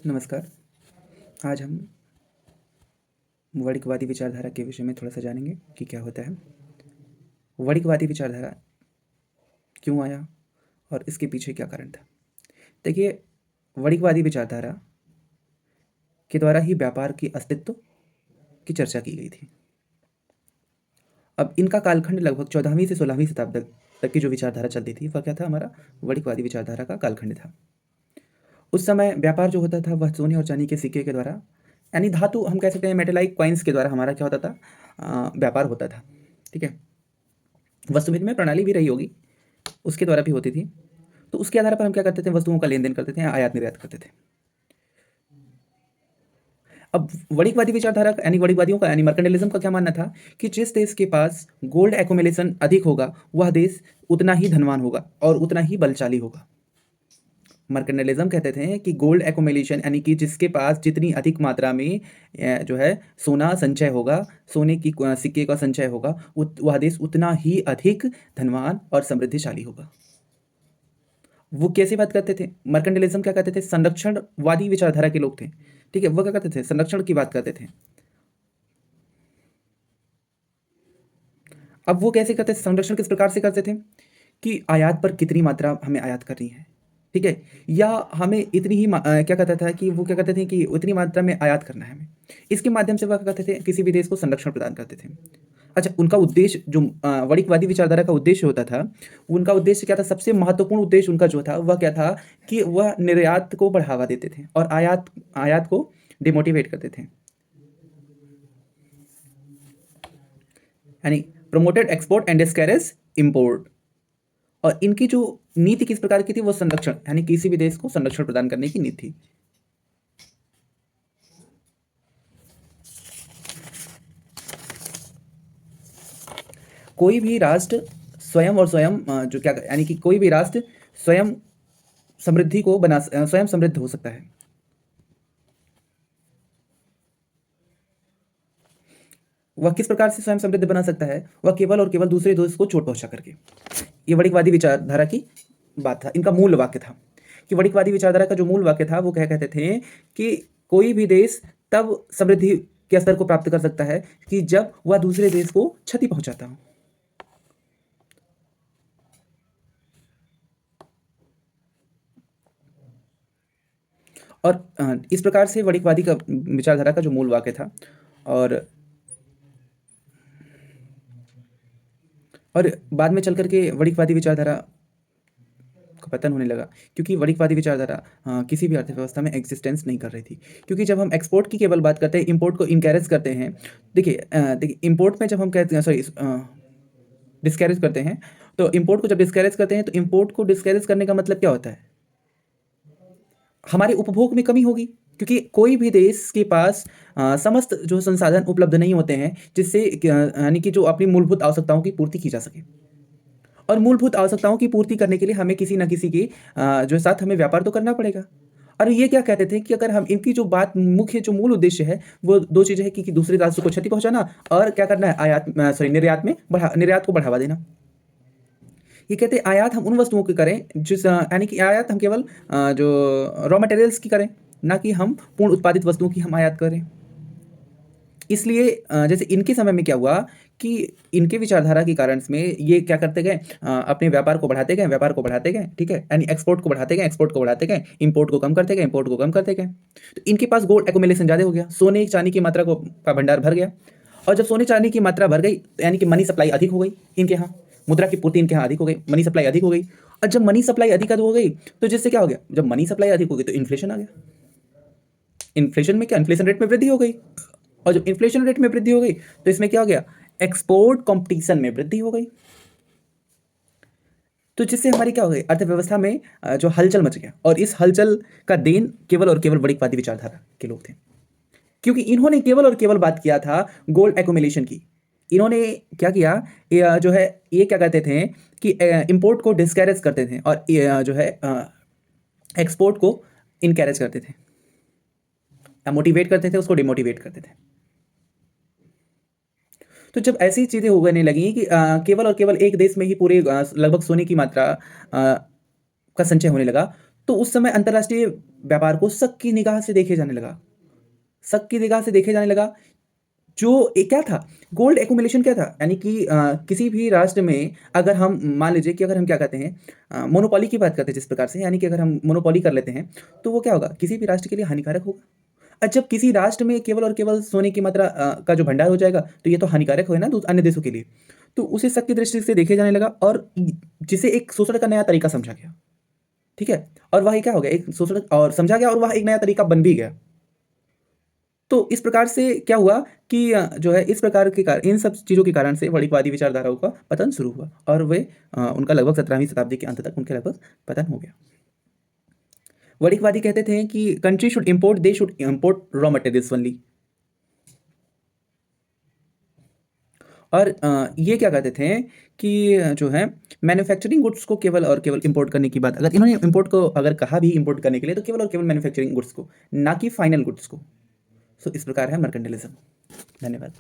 नमस्कार। आज हम वर्णिकवादी विचारधारा के विषय में थोड़ा सा जानेंगे कि क्या होता है। वर्णिकवादी विचारधारा क्यों आया और इसके पीछे क्या कारण था। देखिए, वर्णिकवादी विचारधारा के द्वारा ही व्यापार की अस्तित्व की चर्चा की गई थी। अब इनका कालखंड लगभग 14वीं से 16वीं शताब्दी तक की जो विचारधारा चलती थी वह क्या था, हमारा वर्णिकवादी विचारधारा का कालखंड था। उस समय व्यापार जो होता था वह सोने और चांदी के सिक्के के द्वारा, यानी धातु हम कह सकते हैं मेटेलाइक कॉइन्स के द्वारा हमारा क्या होता था, व्यापार होता था। ठीक है, वस्तु विनिमय प्रणाली भी रही होगी, उसके द्वारा भी होती थी। तो उसके आधार पर हम क्या करते थे, वस्तुओं का लेन देन करते थे, आयात निर्यात करते थे। अब वर्णिकवादी विचारधारा यानी वर्णिकवादियों का यानी मर्केंटाइलिज्म का क्या मानना था कि जिस देश के पास गोल्ड एक्युमुलेशन अधिक होगा वह देश उतना ही धनवान होगा और उतना ही बलशाली होगा। मर्केंटाइलिज्म कहते थे कि गोल्ड एक्युमुलेशन यानी कि जिसके पास जितनी अधिक मात्रा में जो है सोना संचय होगा, सोने की सिक्के का संचय होगा, वह देश उतना ही अधिक धनवान और समृद्धिशाली होगा। वो कैसे बात करते थे, मर्केंटाइलिज्म क्या कहते थे, संरक्षणवादी विचारधारा के लोग थे। ठीक है, वो क्या करते थे, संरक्षण की बात करते थे। अब वो कैसे करते थे, संरक्षण किस प्रकार से करते थे कि आयात पर कितनी मात्रा हमें आयात करनी है। ठीक है, या हमें इतनी ही क्या कहता था कि वो क्या करते थे कि उतनी मात्रा में आयात करना है हमें। इसके माध्यम से वह क्या करते थे, किसी भी देश को संरक्षण प्रदान करते थे। अच्छा, उनका उद्देश्य जो वर्णिकवादी विचारधारा का उद्देश्य होता था, उनका उद्देश्य क्या था, सबसे महत्वपूर्ण उद्देश्य उनका जो था वह क्या था कि वह निर्यात को बढ़ावा देते थे और आयात आयात को डिमोटिवेट करते थे, यानी promoted export and discourage import. और इनकी जो नीति किस प्रकार की थी, वो संरक्षण, यानी किसी भी देश को संरक्षण प्रदान करने की नीति थी। कोई भी राष्ट्र स्वयं और स्वयं जो क्या यानी कि कोई भी राष्ट्र स्वयं समृद्धि को स्वयं समृद्ध हो सकता है। वह किस प्रकार से स्वयं समृद्ध बना सकता है, वह केवल और केवल दूसरे देश को चोट पहुंचा करके। ये वर्णिकवादी विचारधारा की बात था, इनका मूल वाक्य था कि वर्णिकवादी विचारधारा का जो मूल वाक्य था वो क्या कहते थे कि कोई भी देश तब समृद्धि के स्तर को प्राप्त कर सकता है कि जब वह दूसरे देश को क्षति पहुंचाता हो। और इस प्रकार से वर्णिकवादी का विचारधारा का जो मूल वाक्य था। और बाद में चल करके वर्णिकवादी विचारधारा का पतन होने लगा, क्योंकि वर्णिकवादी विचारधारा किसी भी अर्थव्यवस्था में एग्जिस्टेंस नहीं कर रही थी। क्योंकि जब हम एक्सपोर्ट की केवल बात करते हैं, इंपोर्ट को इनकैरेज करते हैं। देखिए इंपोर्ट में जब हम कहते हैं, सॉरी, डिस्कैरेज करते हैं, तो इंपोर्ट को जब डिस्कैरेज करते हैं तो इंपोर्ट को डिस्कैरेज करने का मतलब क्या होता है, हमारे उपभोग में कमी होगी। क्योंकि कोई भी देश के पास समस्त जो संसाधन उपलब्ध नहीं होते हैं जिससे यानी कि जो अपनी मूलभूत आवश्यकताओं की पूर्ति की जा सके। और मूलभूत आवश्यकताओं की पूर्ति करने के लिए हमें किसी न किसी के जो साथ हमें व्यापार तो करना पड़ेगा। और ये क्या कहते थे कि अगर हम इनकी जो बात मुख्य जो मूल उद्देश्य है वो दो चीज़ें हैं कि दूसरे राष्ट्र को क्षति पहुंचाना और क्या करना है, निर्यात को बढ़ावा देना। ये कहते हैं आयात हम उन वस्तुओं की करें जिस यानी कि आयात हम केवल जो रॉ मटेरियल्स की करें, ना कि हम पूर्ण उत्पादित वस्तुओं की हम आयात करें। इसलिए जैसे इनके समय में क्या हुआ कि इनके विचारधारा के कारण में ये क्या करते गए, अपने व्यापार को बढ़ाते गए, व्यापार को बढ़ाते गए। ठीक है, यानी एक्सपोर्ट को बढ़ाते गए, एक्सपोर्ट को बढ़ाते गए, इंपोर्ट को कम करते गए, इंपोर्ट को कम करते गए। तो इनके पास गोल्ड एक्युमुलेशन ज़्यादा हो गया, सोने चांदी की मात्रा का भंडार भर गया। और जब सोने चांदी की मात्रा भर गई यानी कि मनी सप्लाई अधिक हो गई इनके यहाँ, मुद्रा की पूर्ति इनके यहाँ अधिक हो गई, मनी सप्लाई अधिक हो गई। और जब मनी सप्लाई अधिक हो गई तो जिससे क्या हो गया, जब मनी सप्लाई अधिक हो गई तो इन्फ्लेशन आ गया। इन्फ्लेशन में क्या, इन्फ्लेशन रेट में वृद्धि हो गई। और जब इन्फ्लेशन रेट में वृद्धि हो गई तो इसमें क्या हो गया, एक्सपोर्ट कंपटीशन में वृद्धि हो गई। तो जिससे हमारी क्या हो गई, अर्थव्यवस्था में जो हलचल मच गया। और इस हलचल का देन केवल और केवल वर्णिकवादी विचारधारा के लोग थे, क्योंकि इन्होंने केवल और केवल बात किया था गोल्ड एक्युमुलेशन की। इन्होंने क्या किया, जो है ये क्या कहते थे कि इंपोर्ट को डिस्कैरेज करते थे और जो है एक्सपोर्ट को इनकैरेज करते थे, मोटिवेट करते थे, उसको डिमोटिवेट करते थे। तो जब ऐसी चीज़ें होने लगी कि केवल और केवल एक देश में ही पूरे लगभग सोने की मात्रा का संचय होने लगा, तो उस समय अंतर्राष्ट्रीय व्यापार को शक की निगाह से देखे जाने लगा। शक की निगाह से देखे जाने लगा। जो क्या था, गोल्ड एक्युमुलेशन क्या था, यानी कि किसी भी राष्ट्र में अगर हम मान लीजिए कि अगर हम क्या कहते हैं, मोनोपोली की बात करते हैं जिस प्रकार से, यानी कि अगर हम मोनोपोली कर लेते हैं, तो वो क्या होगा, किसी भी राष्ट्र के लिए हानिकारक होगा। जब किसी राष्ट्र में केवल और केवल सोने की मात्रा का जो भंडार हो जाएगा, तो ये तो हानिकारक है ना अन्य देशों के लिए। तो उसे शक की दृष्टि से देखे जाने लगा और जिसे एक शोषण का नया तरीका समझा गया। ठीक है? और वह क्या हो गया, एक शोषण और समझा गया और वह एक नया तरीका बन भी गया। तो इस प्रकार से क्या हुआ कि जो है इस प्रकार के इन सब चीज़ों के कारण से वणिकवादी विचारधाराओं का पतन शुरू हुआ और वे उनका लगभग 17वीं शताब्दी के अंत तक उनके लगभग पतन हो गया। वणिकवादी कहते थे कि country should import, they should import raw materials only. और ये क्या कहते थे कि जो है मैन्युफैक्चरिंग गुड्स को केवल और केवल इंपोर्ट करने की बात, अगर इन्होंने इंपोर्ट को अगर कहा भी इंपोर्ट करने के लिए, तो केवल और केवल मैन्युफैक्चरिंग गुड्स को, ना कि फाइनल गुड्स को। सो इस प्रकार है मर्केंटलिज्म। धन्यवाद।